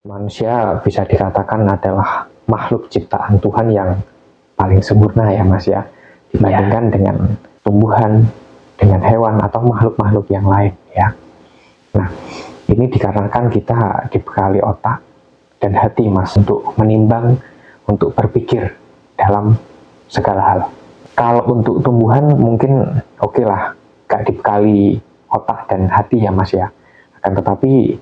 Manusia bisa dikatakan adalah makhluk ciptaan Tuhan yang paling sempurna ya Mas ya, dibandingkan dengan tumbuhan, dengan hewan atau makhluk-makhluk yang lain ya. Nah, ini dikarenakan kita dibekali otak dan hati Mas untuk menimbang, untuk berpikir dalam segala hal. Kalau untuk tumbuhan mungkin oke lah, gak dibekali otak dan hati ya Mas ya. Akan tetapi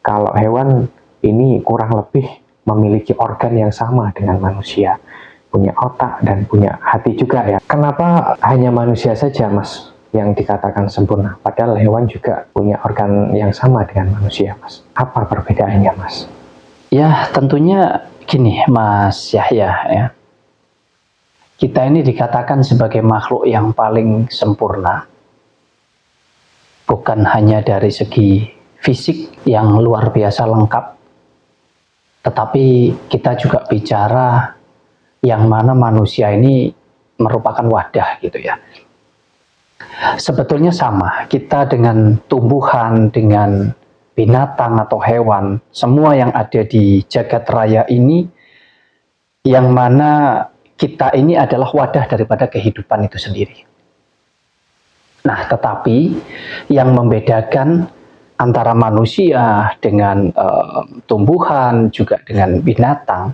kalau hewan ini kurang lebih memiliki organ yang sama dengan manusia, punya otak dan punya hati juga ya. Kenapa hanya manusia saja Mas yang dikatakan sempurna, padahal hewan juga punya organ yang sama dengan manusia Mas? Apa perbedaannya Mas? Ya tentunya gini Mas Yahya ya, kita ini dikatakan sebagai makhluk yang paling sempurna, bukan hanya dari segi fisik yang luar biasa lengkap, tetapi kita juga bicara yang mana manusia ini merupakan wadah gitu ya. Sebetulnya sama, kita dengan tumbuhan, dengan binatang atau hewan, semua yang ada di jagat raya ini, yang mana kita ini adalah wadah daripada kehidupan itu sendiri. Nah, tetapi yang membedakan antara manusia dengan tumbuhan, juga dengan binatang,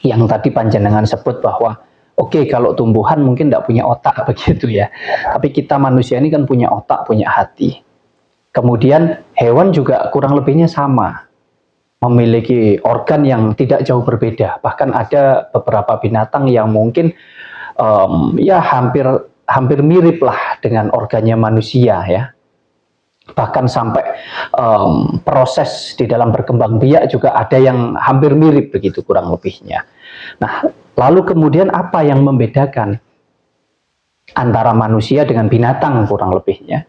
yang tadi panjenengan sebut bahwa oke, kalau tumbuhan mungkin tidak punya otak begitu ya, tapi kita manusia ini kan punya otak, punya hati. Kemudian hewan juga kurang lebihnya sama, memiliki organ yang tidak jauh berbeda. Bahkan ada beberapa binatang yang mungkin ya hampir mirip lah dengan organnya manusia ya. Bahkan sampai proses di dalam berkembang biak juga ada yang hampir mirip begitu kurang lebihnya. Nah, lalu kemudian apa yang membedakan antara manusia dengan binatang kurang lebihnya?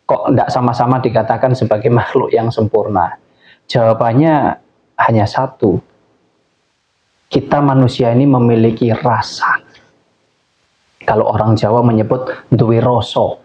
Kok tidak sama-sama dikatakan sebagai makhluk yang sempurna? Jawabannya hanya satu. Kita manusia ini memiliki rasa. Kalau orang Jawa menyebut duwe rasa.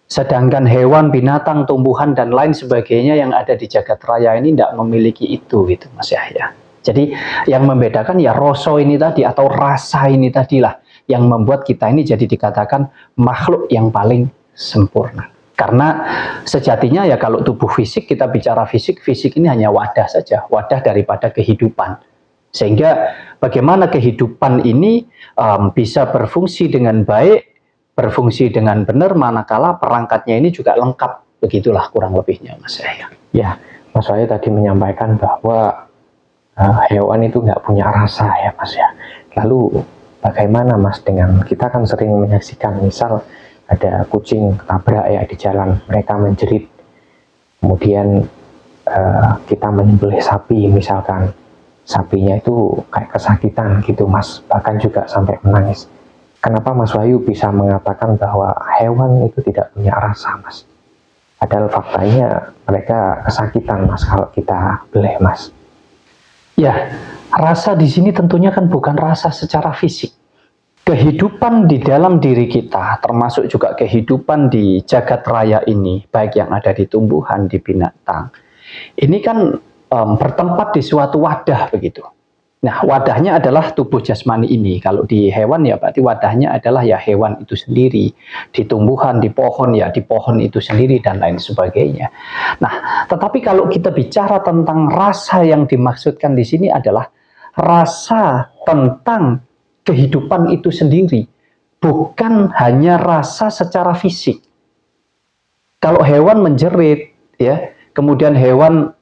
Sedangkan hewan, binatang, tumbuhan, dan lain sebagainya yang ada di jagat raya ini tidak memiliki itu gitu Mas Yahya. Jadi yang membedakan ya rasa ini tadi atau rasa ini tadilah yang membuat kita ini jadi dikatakan makhluk yang paling sempurna. Karena sejatinya ya kalau tubuh fisik, kita bicara fisik, fisik ini hanya wadah saja, wadah daripada kehidupan. Sehingga bagaimana kehidupan ini bisa berfungsi dengan baik, berfungsi dengan benar, manakala perangkatnya ini juga lengkap. Begitulah kurang lebihnya Mas Yahya. Ya, Mas Wahyu tadi menyampaikan bahwa hewan itu nggak punya rasa ya Mas ya. Lalu bagaimana Mas dengan, kita kan sering menyaksikan misal ada kucing tabrak ya di jalan, mereka menjerit, kemudian kita menyembelih sapi misalkan, sapinya itu kayak kesakitan gitu Mas, bahkan juga sampai menangis. Kenapa Mas Wahyu bisa mengatakan bahwa hewan itu tidak punya rasa Mas? Padahal faktanya mereka kesakitan Mas kalau kita beleh Mas. Ya, rasa di sini tentunya kan bukan rasa secara fisik. Kehidupan di dalam diri kita, termasuk juga kehidupan di jagat raya ini, baik yang ada di tumbuhan, di binatang, ini kan bertempat di suatu wadah begitu. Nah, wadahnya adalah tubuh jasmani ini. Kalau di hewan ya berarti wadahnya adalah ya hewan itu sendiri. Di tumbuhan, di pohon ya di pohon itu sendiri dan lain sebagainya. Nah, tetapi kalau kita bicara tentang rasa yang dimaksudkan di sini adalah rasa tentang kehidupan itu sendiri. Bukan hanya rasa secara fisik. Kalau hewan menjerit, ya, kemudian hewan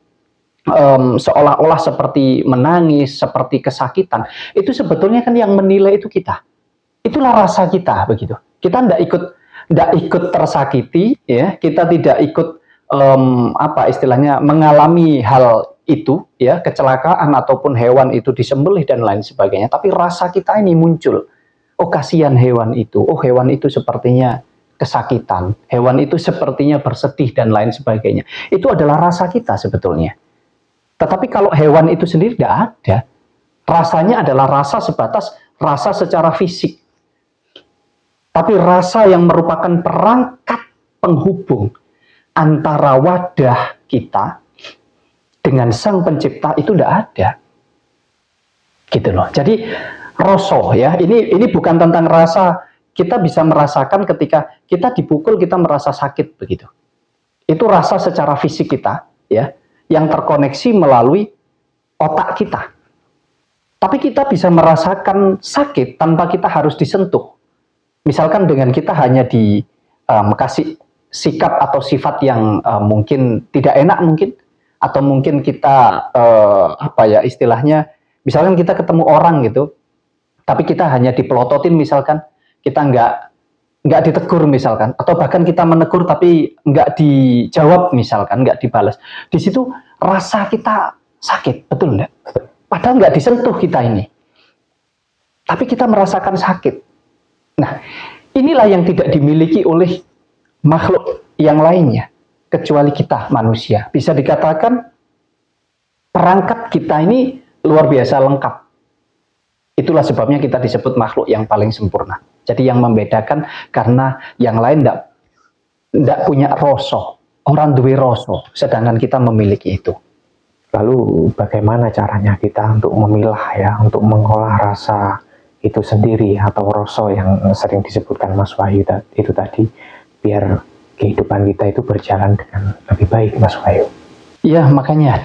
seolah-olah seperti menangis, seperti kesakitan, itu sebetulnya kan yang menilai itu kita. Itulah rasa kita begitu. Kita tidak ikut tersakiti, ya. Kita tidak ikut apa istilahnya mengalami hal itu, ya, kecelakaan ataupun hewan itu disembelih dan lain sebagainya. Tapi rasa kita ini muncul. Oh kasihan hewan itu. Oh hewan itu sepertinya kesakitan. Hewan itu sepertinya bersedih dan lain sebagainya. Itu adalah rasa kita sebetulnya. Tetapi kalau hewan itu sendiri tidak ada. Rasanya adalah rasa sebatas rasa secara fisik. Tapi rasa yang merupakan perangkat penghubung antara wadah kita dengan Sang Pencipta itu tidak ada. Gitu loh. Jadi rasa ya, ini bukan tentang rasa. Kita bisa merasakan ketika kita dipukul kita merasa sakit begitu. Itu rasa secara fisik kita ya, yang terkoneksi melalui otak kita. Tapi kita bisa merasakan sakit tanpa kita harus disentuh. Misalkan dengan kita hanya kasih sikap atau sifat yang mungkin tidak enak mungkin, atau mungkin kita istilahnya, misalkan kita ketemu orang gitu, tapi kita hanya dipelototin misalkan, kita nggak ditegur misalkan, atau bahkan kita menegur tapi nggak dijawab misalkan, nggak dibalas. Di situ rasa kita sakit, betul nggak? Padahal nggak disentuh kita ini, tapi kita merasakan sakit. Nah, inilah yang tidak dimiliki oleh makhluk yang lainnya, kecuali kita manusia. Bisa dikatakan perangkat kita ini luar biasa lengkap. Itulah sebabnya kita disebut makhluk yang paling sempurna. Jadi yang membedakan karena yang lain tidak punya rasa. Orang duwe rasa, sedangkan kita memiliki itu. Lalu bagaimana caranya kita untuk memilah ya, untuk mengolah rasa itu sendiri atau rasa yang sering disebutkan Mas Wahyu itu tadi, biar kehidupan kita itu berjalan dengan lebih baik, Mas Wahyu? Ya, makanya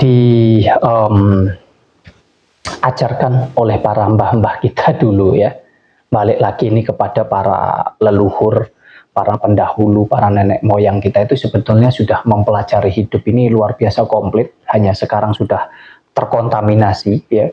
ajarkan oleh para mbah-mbah kita dulu ya. Balik lagi ini kepada para leluhur, para pendahulu, para nenek moyang kita itu sebetulnya sudah mempelajari hidup ini luar biasa komplit, hanya sekarang sudah terkontaminasi ya.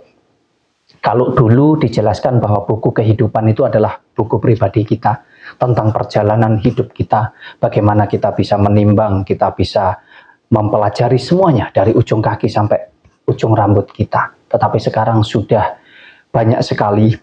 Kalau dulu dijelaskan bahwa buku kehidupan itu adalah buku pribadi kita, tentang perjalanan hidup kita, bagaimana kita bisa menimbang, kita bisa mempelajari semuanya dari ujung kaki sampai ujung rambut kita. Tetapi sekarang sudah banyak sekali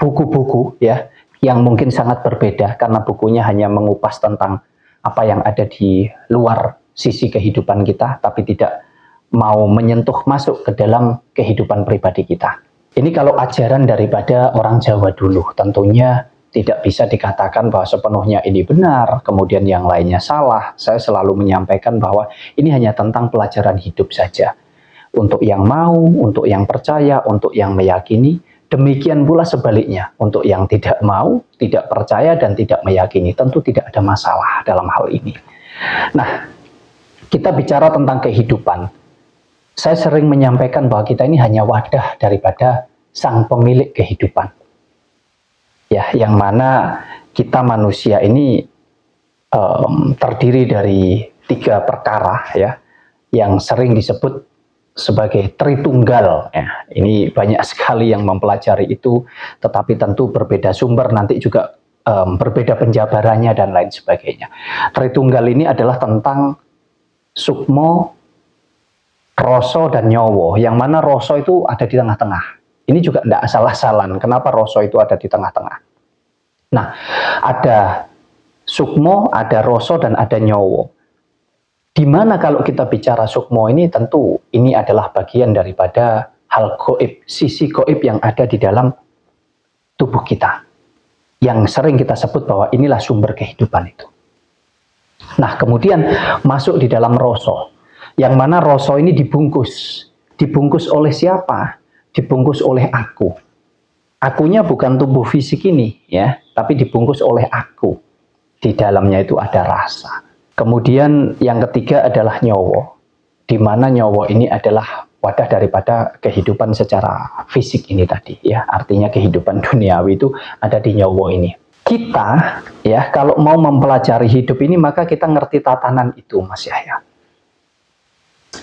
buku-buku ya, yang mungkin sangat berbeda karena bukunya hanya mengupas tentang apa yang ada di luar sisi kehidupan kita, tapi tidak mau menyentuh masuk ke dalam kehidupan pribadi kita. Ini kalau ajaran daripada orang Jawa dulu, tentunya tidak bisa dikatakan bahwa sepenuhnya ini benar, kemudian yang lainnya salah. Saya selalu menyampaikan bahwa ini hanya tentang pelajaran hidup saja. Untuk yang mau, untuk yang percaya, untuk yang meyakini. Demikian pula sebaliknya, untuk yang tidak mau, tidak percaya, dan tidak meyakini, tentu tidak ada masalah dalam hal ini. Nah, kita bicara tentang kehidupan. Saya sering menyampaikan bahwa kita ini hanya wadah daripada Sang Pemilik kehidupan. Ya, yang mana kita manusia ini terdiri dari 3 perkara ya, yang sering disebut sebagai Tritunggal ya. Ini banyak sekali yang mempelajari itu, tetapi tentu berbeda sumber, nanti juga berbeda penjabarannya dan lain sebagainya. Tritunggal ini adalah tentang sukmo, rasa dan nyawa, yang mana rasa itu ada di tengah-tengah. Ini juga tidak asal-asalan. Kenapa rasa itu ada di tengah-tengah? Nah, ada sukmo, ada rasa dan ada nyawa. Dimana kalau kita bicara sukmo ini, tentu ini adalah bagian daripada hal goib, sisi goib yang ada di dalam tubuh kita, yang sering kita sebut bahwa inilah sumber kehidupan itu. Nah, kemudian masuk di dalam rasa, yang mana rasa ini dibungkus oleh siapa? Dibungkus oleh aku. Akunya bukan tubuh fisik ini ya, tapi dibungkus oleh aku. Di dalamnya itu ada rasa. Kemudian yang ketiga adalah nyawa, di mana nyawa ini adalah wadah daripada kehidupan secara fisik ini tadi ya, artinya kehidupan duniawi itu ada di nyawa ini. Kita ya kalau mau mempelajari hidup ini maka kita ngerti tatanan itu, Mas Yahya.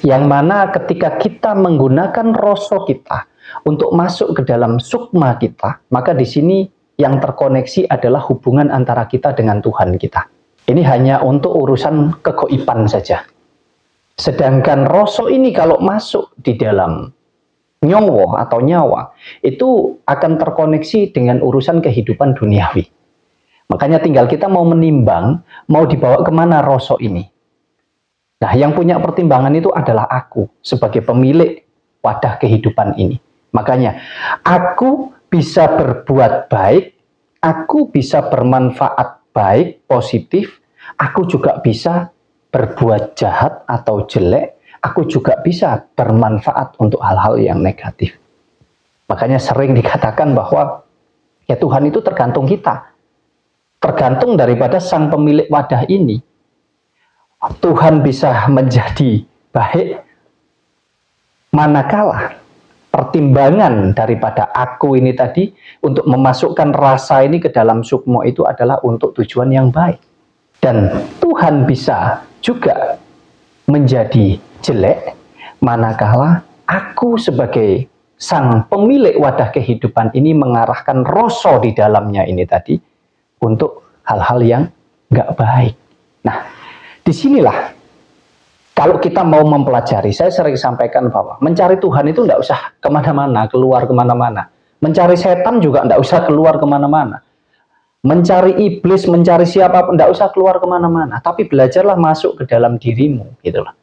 Yang mana ketika kita menggunakan rasa kita untuk masuk ke dalam sukma kita, maka di sini yang terkoneksi adalah hubungan antara kita dengan Tuhan kita. Ini hanya untuk urusan kegoiban saja. Sedangkan rasa ini kalau masuk di dalam nyawa atau nyawa, itu akan terkoneksi dengan urusan kehidupan duniawi. Makanya tinggal kita mau menimbang, mau dibawa kemana rasa ini. Nah, yang punya pertimbangan itu adalah aku sebagai pemilik wadah kehidupan ini. Makanya, aku bisa berbuat baik, aku bisa bermanfaat baik, positif, aku juga bisa berbuat jahat atau jelek, aku juga bisa bermanfaat untuk hal-hal yang negatif. Makanya sering dikatakan bahwa ya Tuhan itu tergantung kita. Tergantung daripada sang pemilik wadah ini. Tuhan bisa menjadi baik manakala pertimbangan daripada aku ini tadi untuk memasukkan rasa ini ke dalam sukmo itu adalah untuk tujuan yang baik. Dan Tuhan bisa juga menjadi jelek manakala aku sebagai sang pemilik wadah kehidupan ini mengarahkan rasa di dalamnya ini tadi untuk hal-hal yang nggak baik. Nah, disinilah kalau kita mau mempelajari, saya sering sampaikan bahwa mencari Tuhan itu nggak usah kemana-mana, keluar kemana-mana. Mencari setan juga nggak usah keluar kemana-mana. Mencari iblis, mencari siapapun, nggak usah keluar kemana-mana. Tapi belajarlah masuk ke dalam dirimu, gitu loh.